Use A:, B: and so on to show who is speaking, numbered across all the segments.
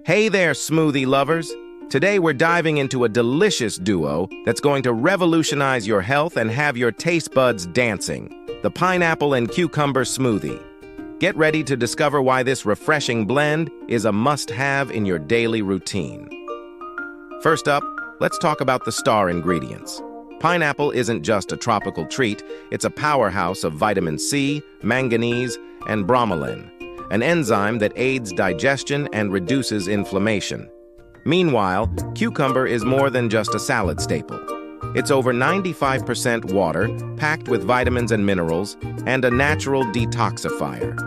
A: Hey there, smoothie lovers! Today we're diving into a delicious duo that's going to revolutionize your health and have your taste buds dancing, the pineapple and cucumber smoothie. Get ready to discover why this refreshing blend is a must-have in your daily routine. First up, let's talk about the star ingredients. Pineapple isn't just a tropical treat, it's a powerhouse of vitamin C, manganese, and bromelain, an enzyme that aids digestion and reduces inflammation. Meanwhile, cucumber is more than just a salad staple. It's over 95% water, packed with vitamins and minerals, and a natural detoxifier.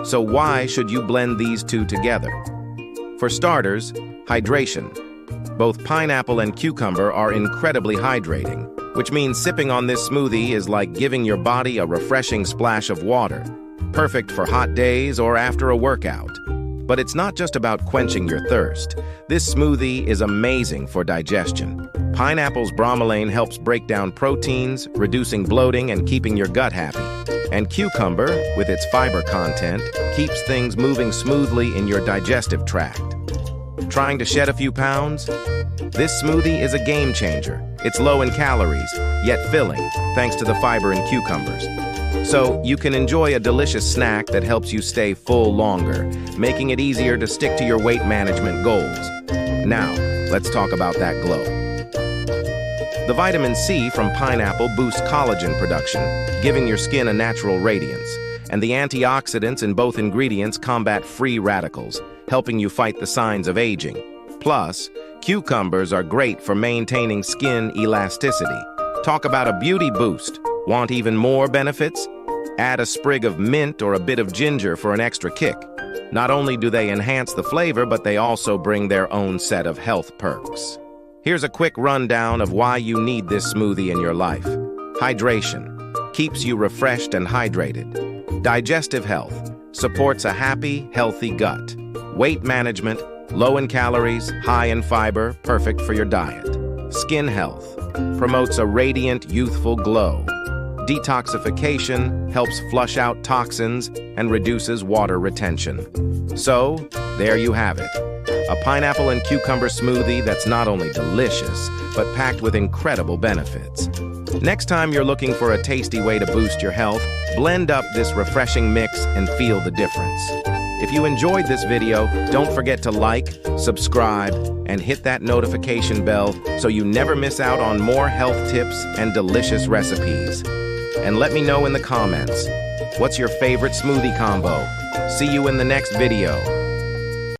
A: So why should you blend these two together? For starters, hydration. Both pineapple and cucumber are incredibly hydrating, which means sipping on this smoothie is like giving your body a refreshing splash of water. Perfect for hot days or after a workout. But it's not just about quenching your thirst. This smoothie is amazing for digestion. Pineapple's bromelain helps break down proteins, reducing bloating and keeping your gut happy. And cucumber, with its fiber content, keeps things moving smoothly in your digestive tract. Trying to shed a few pounds? This smoothie is a game changer. It's low in calories, yet filling, thanks to the fiber in cucumbers. So you can enjoy a delicious snack that helps you stay full longer, making it easier to stick to your weight management goals. Now, let's talk about that glow. The vitamin C from pineapple boosts collagen production, giving your skin a natural radiance, and the antioxidants in both ingredients combat free radicals, helping you fight the signs of aging. Plus, cucumbers are great for maintaining skin elasticity. Talk about a beauty boost. Want even more benefits? Add a sprig of mint or a bit of ginger for an extra kick. Not only do they enhance the flavor, but they also bring their own set of health perks. Here's a quick rundown of why you need this smoothie in your life. Hydration. Keeps you refreshed and hydrated. Digestive health. Supports a happy, healthy gut. Weight management. Low in calories, high in fiber, perfect for your diet. Skin health. Promotes a radiant, youthful glow. Detoxification helps flush out toxins and reduces water retention. So, there you have it. A pineapple and cucumber smoothie that's not only delicious, but packed with incredible benefits. Next time you're looking for a tasty way to boost your health, blend up this refreshing mix and feel the difference. If you enjoyed this video, don't forget to like, subscribe, and hit that notification bell so you never miss out on more health tips and delicious recipes. And let me know in the comments, what's your favorite smoothie combo? See you in the next video.